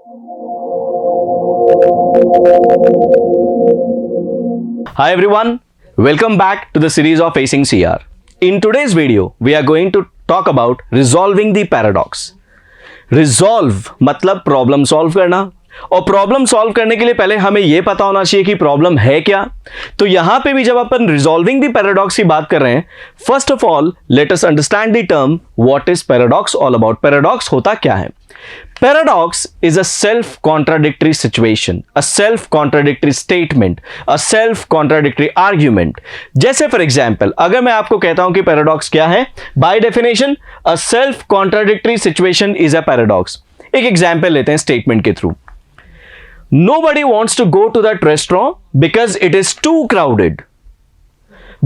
Hi everyone, welcome back to the series of Facing CR. In today's video, we are going to talk about resolving the paradox. Resolve मतलब problem solve करना, और problem solve करने के लिए पहले हमें यह पता होना चाहिए कि प्रॉब्लम है क्या. तो यहां पे भी जब अपन रिजॉल्विंग द पैराडॉक्स की बात कर रहे हैं, first of all let us understand the term what is paradox all about. Paradox होता क्या है? Paradox is a self-contradictory situation, a self-contradictory statement, a self-contradictory argument. जैसे फॉर एग्जाम्पल अगर मैं आपको कहता हूं कि पैराडॉक्स क्या है, by definition a self-contradictory situation is a paradox. एक एग्जाम्पल लेते हैं स्टेटमेंट के through. Nobody wants to go to that restaurant because it is too crowded.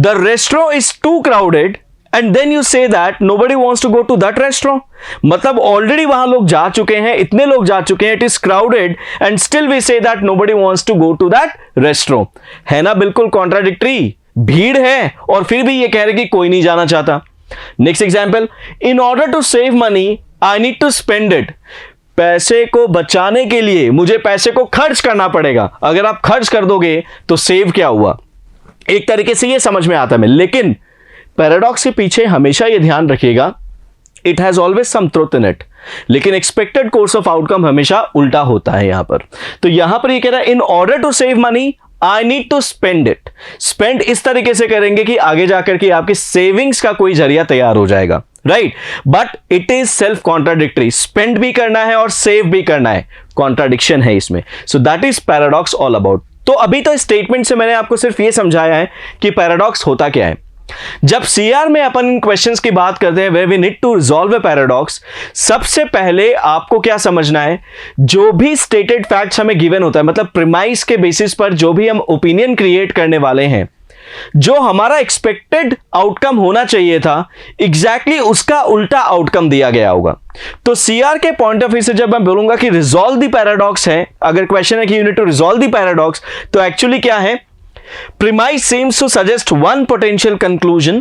The restaurant is too crowded and then you say that nobody wants to go to that restaurant. मतलब already वहां लोग जा चुके हैं, इतने लोग जा चुके हैं, it is crowded and still we say that nobody wants to go to that restaurant. है ना बिल्कुल कॉन्ट्राडिक्टरी. भीड़ है और फिर भी ये कह रहे कि कोई नहीं जाना चाहता. Next example, in order to save money I need to spend it. पैसे को बचाने के लिए मुझे पैसे को खर्च करना पड़ेगा. अगर आप खर्च कर दोगे तो सेव क्या हुआ? एक तरीके से ये समझ में आता है. लेकिन पैराडॉक्स के पीछे हमेशा ये ध्यान रखिएगा, it has always some truth in it. लेकिन एक्सपेक्टेड कोर्स ऑफ आउटकम हमेशा उल्टा होता है यहां पर. तो यहां पर ये कह रहा है in order to save money I need to spend it. Spend इस तरीके से करेंगे कि आगे जाकर के आपकी सेविंग्स का कोई जरिया तैयार हो जाएगा, right? But it is self contradictory. Spend भी करना है और सेव भी करना है, कॉन्ट्राडिक्शन है इसमें. So that is paradox all about. तो अभी तो स्टेटमेंट से मैंने आपको सिर्फ ये समझाया है कि पैराडॉक्स होता क्या है. जब सीआर में अपन इन क्वेश्चंस की बात करते हैं, where we need to resolve a paradox, सबसे पहले आपको क्या समझना है, जो भी स्टेटेड फैक्ट्स हमें गिवन होता है, मतलब प्रीमाइस के बेसिस पर जो भी हम ओपिनियन क्रिएट करने वाले हैं, जो हमारा एक्सपेक्टेड आउटकम होना चाहिए था, एग्जैक्टली उसका उल्टा आउटकम दिया गया होगा. तो सीआर के पॉइंट ऑफ व्यू से जब मैं बोलूंगा कि रिजॉल्व द पैराडॉक्स है, अगर क्वेश्चन है कि you need to resolve the paradox, तो एक्चुअली क्या है, premise seems to suggest one potential conclusion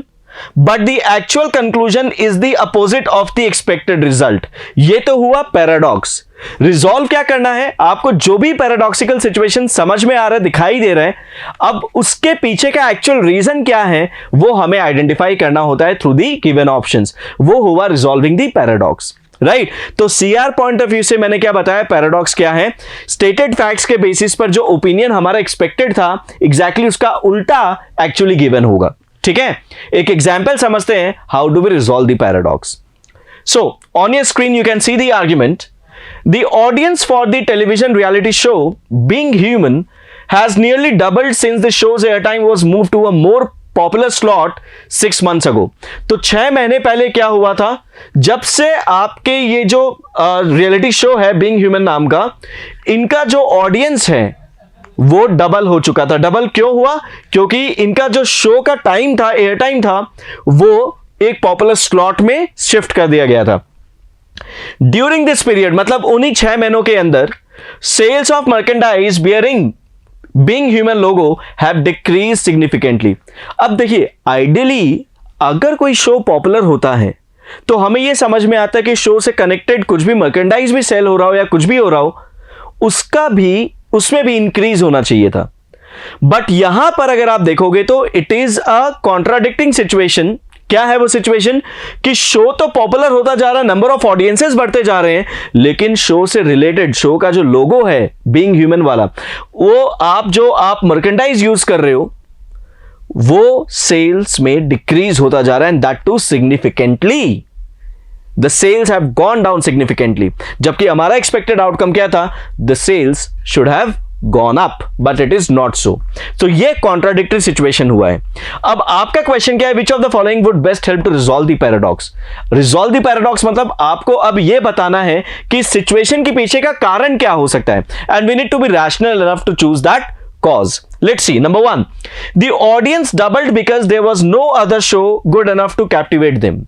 but the actual conclusion is the opposite of the expected result. ये तो हुआ पैराडॉक्स. रिजॉल्व क्या करना है, आपको जो भी पैराडॉक्सिकल सिचुएशन समझ में आ रहा है, दिखाई दे रहा है, अब उसके पीछे का एक्चुअल रीजन क्या है वो हमें आइडेंटिफाई करना होता है थ्रू दी गिवन ऑप्शंस. वो हुआ रिजॉल्विंग दी पैराडॉक्स, राइट? तो सीआर पॉइंट ऑफ व्यू से मैंने क्या बताया, पैराडॉक्स क्या है, स्टेटेड फैक्ट्स के बेसिस पर जो ओपिनियन हमारा एक्सपेक्टेड था, एग्जैक्टली उसका उल्टा एक्चुअली गिवन होगा. ठीक है, एक एग्जांपल समझते हैं, how do we resolve the paradox. So on your screen you can see the argument. The audience for the television reality show Being Human has nearly doubled since the show's airtime was moved to a more popular slot 6 months ago. तो 6 महीने पहले क्या हुआ था, जब से आपके ये जो रियलिटी शो है बीइंग ह्यूमन नाम का, इनका जो ऑडियंस है वो डबल हो चुका था. डबल क्यों हुआ? क्योंकि इनका जो शो का टाइम था, एयर टाइम था, वो एक पॉपुलर स्लॉट में शिफ्ट कर दिया गया था. ड्यूरिंग दिस पीरियड, मतलब उन्हीं 6 महीनों के अंदर, sales of merchandise bearing Being Human logo have decrease significantly. अब देखिए, आइडियली अगर कोई शो पॉपुलर होता है तो हमें यह समझ में आता है कि शो से कनेक्टेड कुछ भी मर्केंडाइज भी सेल हो रहा हो या कुछ भी हो रहा हो, उसका भी उसमें भी इंक्रीज होना चाहिए था. बट यहां पर अगर आप देखोगे तो it is a contradicting situation. क्या है वो सिचुएशन कि शो तो पॉपुलर होता जा रहा है, नंबर ऑफ ऑडियंसेस बढ़ते जा रहे हैं, लेकिन शो से रिलेटेड, शो का जो लोगो है बीइंग ह्यूमन वाला, वो आप मर्केंडाइज यूज कर रहे हो, वो सेल्स में डिक्रीज होता जा रहा है, and that too significantly. The sales have gone down significantly. जबकि हमारा एक्सपेक्टेड आउटकम क्या था, the sales should have gone up but it is not so. तो ये contradictory situation हुआ है. अब आपका क्वेश्चन क्या है, which of the following would best help to resolve the paradox? Resolve the paradox मतलब आपको अब ये बताना है कि सिचुएशन के पीछे का कारण क्या हो सकता है, and we need to be rational enough to choose that cause. Let's see. Number 1, the audience doubled because there was no other show good enough to captivate them.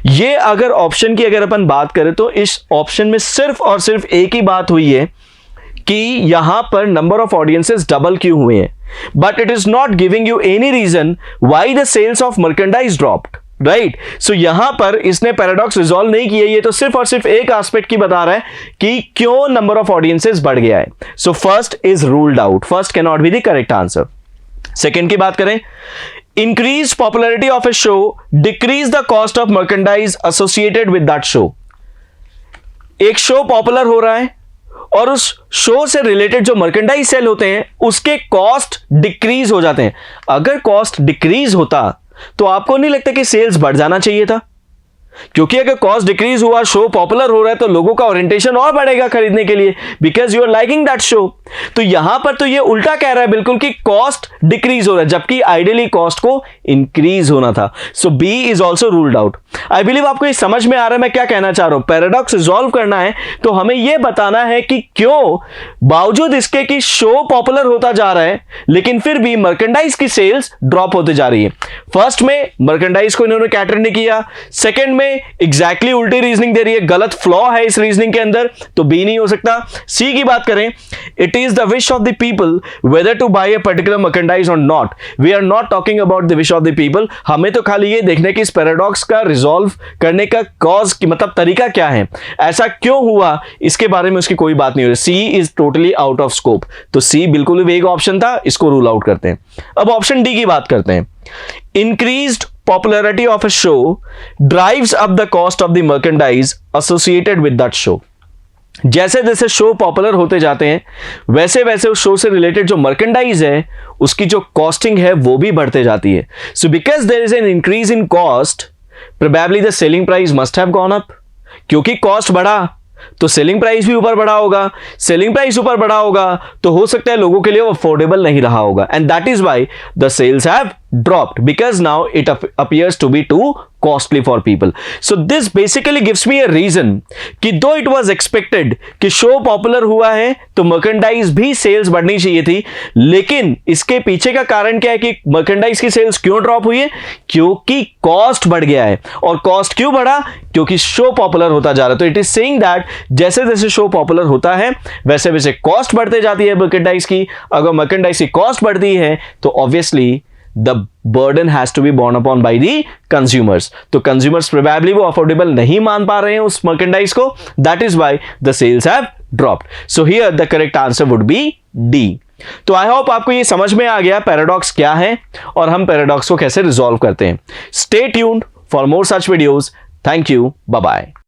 ये अगर ऑप्शन की अगर अपन बात करें तो इस ऑप्शन में सिर्फ और सिर्फ एक ही बात हुई है कि यहां पर नंबर ऑफ ऑडियंसेस डबल क्यों हुए हैं, but it is not giving you any reason why the sales of merchandise dropped, right. So यहां पर इसने पैराडॉक्स रिजॉल्व नहीं किया, ये तो सिर्फ और सिर्फ एक एस्पेक्ट की बता रहा है कि क्यों नंबर ऑफ ऑडियंसेस बढ़ गया है। So first is ruled out, first can not be the correct answer. Second की बात करें, increase popularity of A show decrease the cost of merchandise associated with that show. एक शो पॉपुलर हो रहा है और उस शो से रिलेटेड जो मर्केंडाइज सेल होते हैं उसके कॉस्ट डिक्रीज हो जाते हैं। अगर कॉस्ट डिक्रीज होता तो आपको नहीं लगता कि सेल्स बढ़ जाना चाहिए था? क्योंकि अगर कॉस्ट डिक्रीज हुआ, शो पॉपुलर हो रहा है, तो लोगों का ओरिएंटेशन और बढ़ेगा खरीदने के लिए, because you are liking that show. तो यहां पर तो ये उल्टा कह रहा है बिल्कुल कि कॉस्ट डिक्रीज हो रहा है, जबकि आइडियली कॉस्ट को इंक्रीज होना था। So B is also ruled out. I believe आपको ये समझ में आ रहा है मैं क्या कहना चाह रहा हूं। पैराडॉक्स रिजॉल्व करना है तो हमें यह बताना है कि क्यों बावजूद इसके कि शो पॉपुलर होता जा रहा है लेकिन फिर भी मर्केंडाइज की सेल्स ड्रॉप होते जा रही है। फर्स्ट में मर्केंडाइज को इन्होंने कैटर नहीं किया, सेकेंड में एग्जैक्टली उल्टी रीजनिंग दे रही है, गलत फ्लॉ है इस रीजनिंग के अंदर, तो बी नहीं हो सकता। सी की बात करें, it is the wish of the people whether to buy a particular merchandise और not. We are not talking about the wish of the people. हमें तो खाली ये देखना है कि इस पैराडॉक्स का रिजॉल्व करने का कॉज की मतलब तरीका क्या है, ऐसा क्यों हुआ, इसके बारे में उसकी कोई बात नहीं हो रही। C is totally out of scope. तो सी बिल्कुल वेग ऑप्शन था, इसको रूल आउट करते हैं। अब ऑप्शन डी की बात करते हैं। Increased popularity of a show drives up the cost of the merchandise associated with that show। जैसे जैसे शो पॉपुलर होते जाते हैं वैसे वैसे उस शो से रिलेटेड जो मर्केंडाइज है उसकी जो कॉस्टिंग है वो भी बढ़ते जाती है। So because there is an increase in cost, probably the selling price must have gone up. क्योंकि कॉस्ट बढ़ा तो सेलिंग प्राइस भी ऊपर बढ़ा होगा, सेलिंग प्राइस ऊपर बढ़ा होगा तो हो सकता है लोगों के लिए वो अफोर्डेबल नहीं रहा होगा, and that is why the sales have dropped because now it appears to be too costly for people. So this basically gives me a reason कि though it was expected कि शो पॉपुलर हुआ है तो merchandise भी sales बढ़नी चाहिए थी, लेकिन इसके पीछे का कारण क्या है कि मर्केंडाइज की सेल्स क्यों ड्रॉप हुई है? क्योंकि कॉस्ट बढ़ गया है। और कॉस्ट क्यों बढ़ा? क्योंकि शो पॉपुलर होता जा रहा है। तो इट इज सेइंग दैट जैसे जैसे शो पॉपुलर होता है वैसे वैसे कॉस्ट बढ़ते जाती है मर्केंडाइज की। अगर मर्केंडाइज की कॉस्ट बढ़ती है तो obviously the burden has to be borne upon by the consumers। तो consumers probably वो affordable नहीं मान पा रहे हैं उस merchandise को, that is why the sales have dropped। So here the correct answer would be D। तो आई होप आपको ये समझ में आ गया पैराडॉक्स क्या है और हम पैराडॉक्स को कैसे रिजॉल्व करते हैं। Stay tuned for more such videos। Thank you। Bye bye।